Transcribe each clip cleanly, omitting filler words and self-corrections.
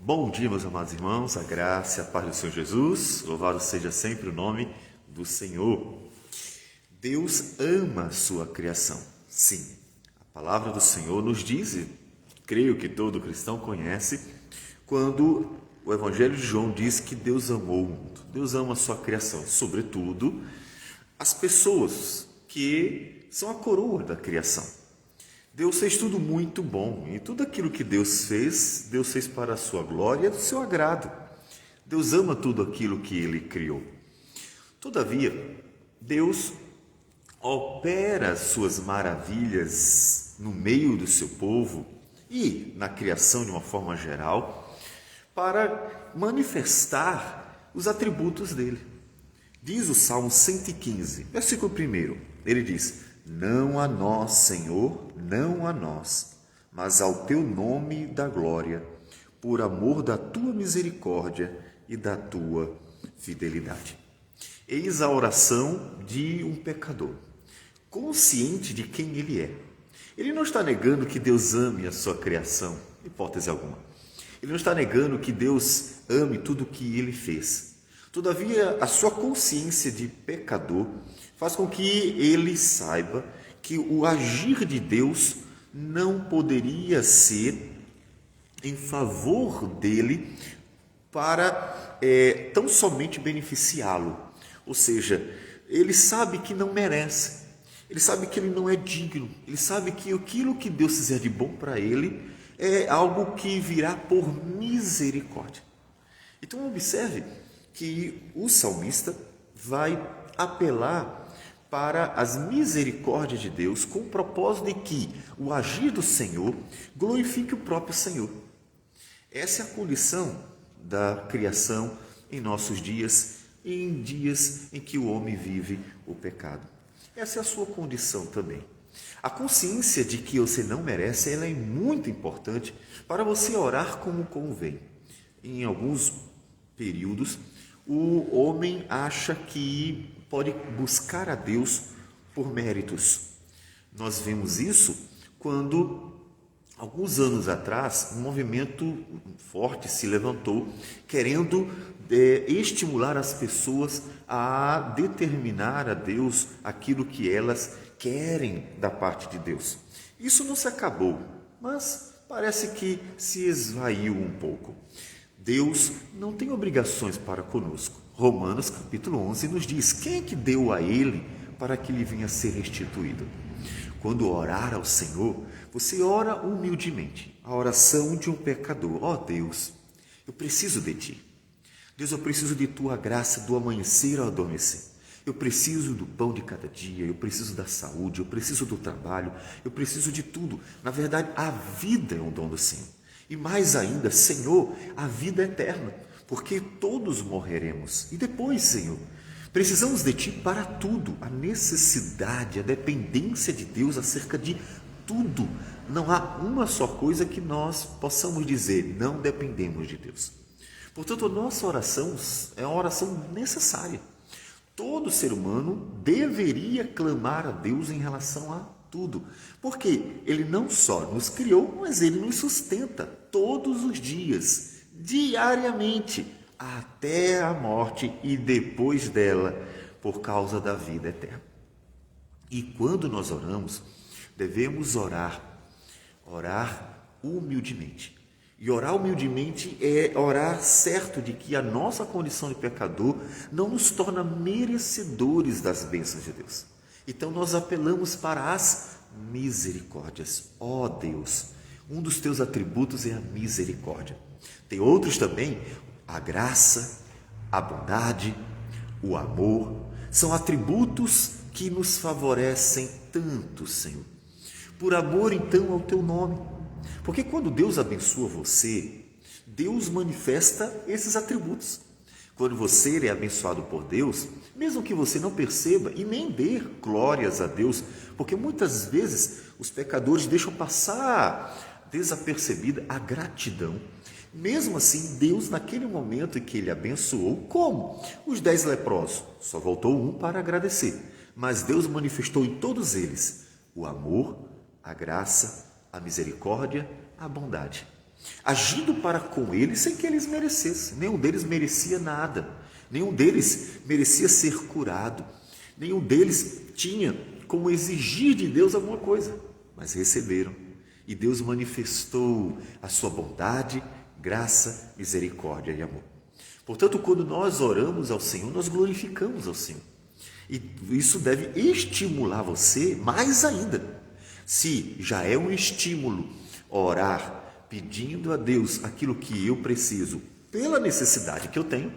Bom dia, meus amados irmãos, a graça e a paz do Senhor Jesus, louvado seja sempre o nome do Senhor. Deus ama a sua criação, sim. A palavra do Senhor nos diz, e creio que todo cristão conhece, quando o Evangelho de João diz que Deus amou o mundo. Deus ama a sua criação, sobretudo as pessoas que são a coroa da criação. Deus fez tudo muito bom, e tudo aquilo que Deus fez para a sua glória e do seu agrado. Deus ama tudo aquilo que Ele criou. Todavia, Deus opera as suas maravilhas no meio do seu povo e na criação de uma forma geral para manifestar os atributos dele. Diz o Salmo 115, versículo 1, ele diz: não a nós, Senhor, não a nós, mas ao teu nome da glória, por amor da tua misericórdia e da tua fidelidade. Eis a oração de um pecador, consciente de quem ele é. Ele não está negando que Deus ame a sua criação, hipótese alguma. Ele não está negando que Deus ame tudo o que ele fez. Todavia, a sua consciência de pecador faz com que ele saiba que o agir de Deus não poderia ser em favor dele para tão somente beneficiá-lo. Ou seja, ele sabe que não merece, ele sabe que ele não é digno, ele sabe que aquilo que Deus fizer de bom para ele é algo que virá por misericórdia. Então observe que o salmista vai apelar para as misericórdias de Deus com o propósito de que o agir do Senhor glorifique o próprio Senhor. Essa é a condição da criação em nossos dias e em dias em que o homem vive o pecado. Essa é a sua condição também. A consciência de que você não merece, ela é muito importante para você orar como convém. Em alguns períodos, o homem acha que pode buscar a Deus por méritos. Nós vemos isso quando, alguns anos atrás, um movimento forte se levantou, querendo estimular as pessoas a determinar a Deus aquilo que elas querem da parte de Deus. Isso não se acabou, mas parece que se esvaiu um pouco. Deus não tem obrigações para conosco. Romanos capítulo 11 nos diz: quem é que deu a ele para que lhe venha a ser restituído? Quando orar ao Senhor, você ora humildemente, a oração de um pecador. Ó Deus, eu preciso de Ti. Deus, eu preciso de Tua graça do amanhecer ao adormecer. Eu preciso do pão de cada dia, eu preciso da saúde, eu preciso do trabalho, eu preciso de tudo. Na verdade, a vida é um dom do Senhor. E mais ainda, Senhor, a vida eterna, porque todos morreremos. E depois, Senhor, precisamos de Ti para tudo. A necessidade, a dependência de Deus acerca de tudo. Não há uma só coisa que nós possamos dizer: não dependemos de Deus. Portanto, a nossa oração é uma oração necessária. Todo ser humano deveria clamar a Deus em relação a tudo, porque Ele não só nos criou, mas Ele nos sustenta todos os dias, diariamente, até a morte e depois dela, por causa da vida eterna. E quando nós oramos, devemos orar humildemente. E orar humildemente é orar certo de que a nossa condição de pecador não nos torna merecedores das bênçãos de Deus. Então nós apelamos para as misericórdias. Ó Deus, um dos teus atributos é a misericórdia. Tem outros também: a graça, a bondade, o amor. São atributos que nos favorecem tanto, Senhor. Por amor, então, ao teu nome. Porque quando Deus abençoa você, Deus manifesta esses atributos. Quando você é abençoado por Deus, mesmo que você não perceba e nem dê glórias a Deus, porque muitas vezes os pecadores deixam passar desapercebida a gratidão. Mesmo assim, Deus, naquele momento em que Ele abençoou, como? Os 10 leprosos, só voltou um para agradecer. Mas Deus manifestou em todos eles o amor, a graça, a misericórdia, a bondade. agindo para com eles sem que eles merecessem. Nenhum deles merecia nada, nenhum deles merecia ser curado, nenhum deles tinha como exigir de Deus alguma coisa, mas receberam. E Deus manifestou a sua bondade, graça, misericórdia e amor. Portanto, quando nós oramos ao Senhor, nós glorificamos ao Senhor. E isso deve estimular você mais ainda. Se já é um estímulo orar, pedindo a Deus aquilo que eu preciso, pela necessidade que eu tenho,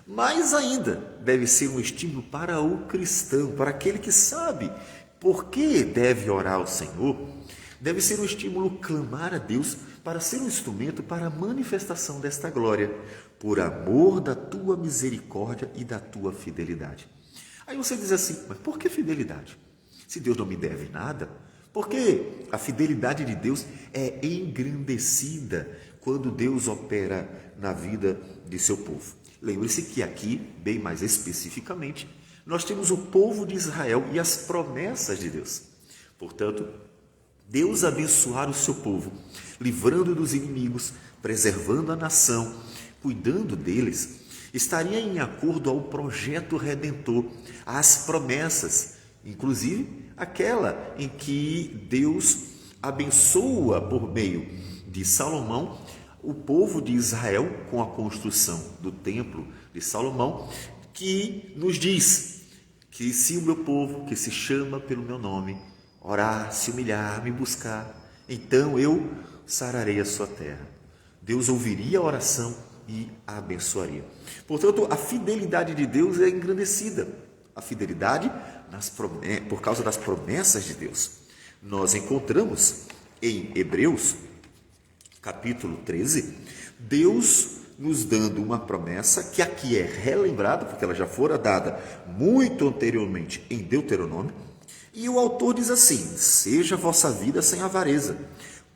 mais ainda deve ser um estímulo para o cristão, para aquele que sabe por que deve orar ao Senhor. Deve ser um estímulo clamar a Deus para ser um instrumento para a manifestação desta glória, por amor da tua misericórdia e da tua fidelidade. Aí você diz assim, mas por que fidelidade? Se Deus não me deve nada, porque a fidelidade de Deus é engrandecida quando Deus opera na vida de seu povo. Lembre-se que aqui, bem mais especificamente, nós temos o povo de Israel e as promessas de Deus. Portanto, Deus abençoar o seu povo, livrando dos inimigos, preservando a nação, cuidando deles, estaria em acordo ao projeto redentor, às promessas, inclusive aquela em que Deus abençoa por meio de Salomão o povo de Israel com a construção do templo de Salomão, que nos diz que se o meu povo, que se chama pelo meu nome, orar, se humilhar, me buscar, então eu sararei a sua terra. Deus ouviria a oração e a abençoaria. Portanto, a fidelidade de Deus é engrandecida. A fidelidade por causa das promessas de Deus. Nós encontramos em Hebreus, capítulo 13, Deus nos dando uma promessa que aqui é relembrada, porque ela já fora dada muito anteriormente em Deuteronômio, e o autor diz assim: seja a vossa vida sem avareza,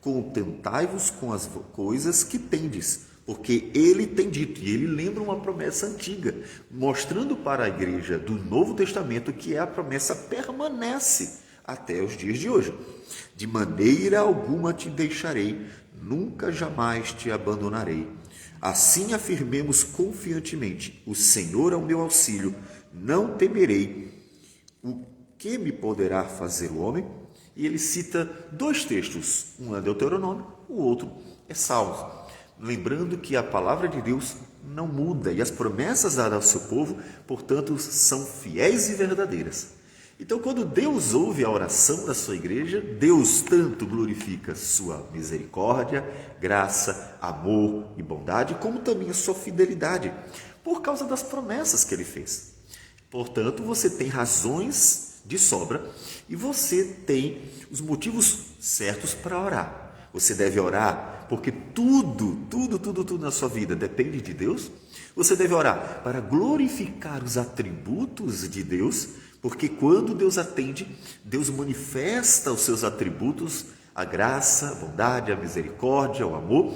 contentai-vos com as coisas que tendes, porque ele tem dito, e ele lembra uma promessa antiga, mostrando para a igreja do Novo Testamento que a promessa permanece até os dias de hoje. De maneira alguma te deixarei, nunca jamais te abandonarei. Assim afirmemos confiantemente: o Senhor é o meu auxílio, não temerei. O que me poderá fazer o homem? E ele cita dois textos, um é Deuteronômio, o outro é Salmos. Lembrando que a palavra de Deus não muda e as promessas dadas ao seu povo, portanto, são fiéis e verdadeiras. Então, quando Deus ouve a oração da sua igreja, Deus tanto glorifica sua misericórdia, graça, amor e bondade, como também a sua fidelidade, por causa das promessas que ele fez. Portanto, você tem razões de sobra e você tem os motivos certos para orar. Você deve orar porque tudo na sua vida depende de Deus. Você deve orar para glorificar os atributos de Deus, porque quando Deus atende, Deus manifesta os seus atributos, a graça, a bondade, a misericórdia, o amor,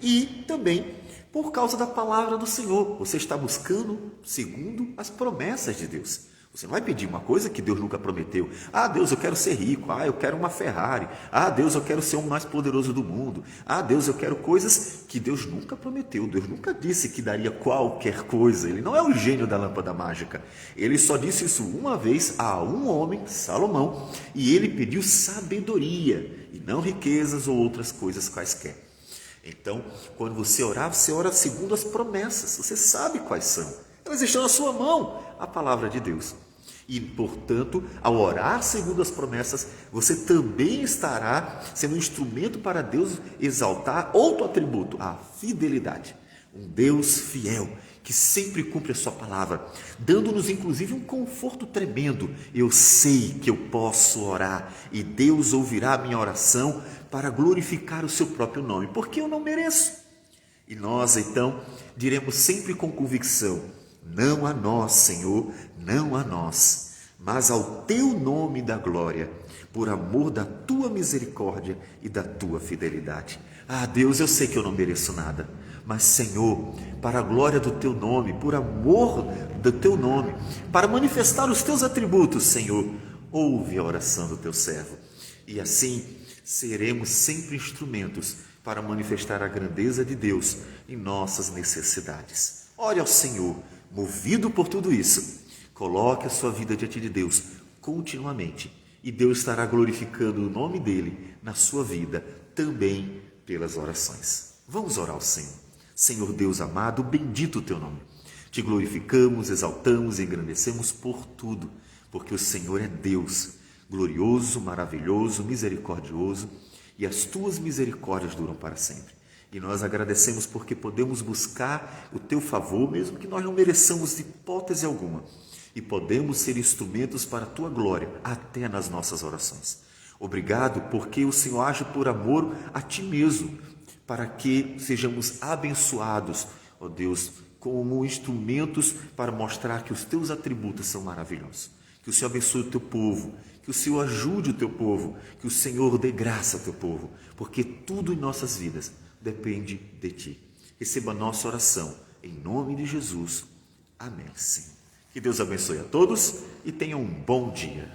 e também por causa da palavra do Senhor. Você está buscando segundo as promessas de Deus. Você não vai pedir uma coisa que Deus nunca prometeu. Ah, Deus, eu quero ser rico. Ah, eu quero uma Ferrari. Ah, Deus, eu quero ser o mais poderoso do mundo. Ah, Deus, eu quero coisas que Deus nunca prometeu. Deus nunca disse que daria qualquer coisa. Ele não é o gênio da lâmpada mágica. Ele só disse isso uma vez a um homem, Salomão, e ele pediu sabedoria e não riquezas ou outras coisas quaisquer. Então, quando você orar, você ora segundo as promessas. Você sabe quais são. Elas estão na sua mão, a palavra de Deus. E, portanto, ao orar segundo as promessas, você também estará sendo um instrumento para Deus exaltar outro atributo, a fidelidade. Um Deus fiel, que sempre cumpre a sua palavra, dando-nos inclusive um conforto tremendo. Eu sei que eu posso orar e Deus ouvirá a minha oração para glorificar o seu próprio nome, porque eu não mereço. E nós, então, diremos sempre com convicção: não a nós, Senhor, não a nós, mas ao teu nome da glória, por amor da tua misericórdia e da tua fidelidade. Ah, Deus, eu sei que eu não mereço nada, mas, Senhor, para a glória do teu nome, por amor do teu nome, para manifestar os teus atributos, Senhor, ouve a oração do teu servo. E assim seremos sempre instrumentos para manifestar a grandeza de Deus em nossas necessidades. Ore ao Senhor, movido por tudo isso. Coloque a sua vida diante de Deus continuamente e Deus estará glorificando o nome dele na sua vida também pelas orações. Vamos orar ao Senhor. Senhor Deus amado, bendito o teu nome. Te glorificamos, exaltamos e engrandecemos por tudo, porque o Senhor é Deus, glorioso, maravilhoso, misericordioso, e as tuas misericórdias duram para sempre. E nós agradecemos porque podemos buscar o teu favor, mesmo que nós não mereçamos de hipótese alguma, e podemos ser instrumentos para a tua glória, até nas nossas orações. Obrigado porque o Senhor age por amor a ti mesmo, para que sejamos abençoados, ó Deus, como instrumentos para mostrar que os teus atributos são maravilhosos. Que o Senhor abençoe o teu povo, que o Senhor ajude o teu povo, que o Senhor dê graça ao teu povo, porque tudo em nossas vidas depende de ti. Receba a nossa oração, em nome de Jesus. Amém, Senhor. Que Deus abençoe a todos e tenham um bom dia.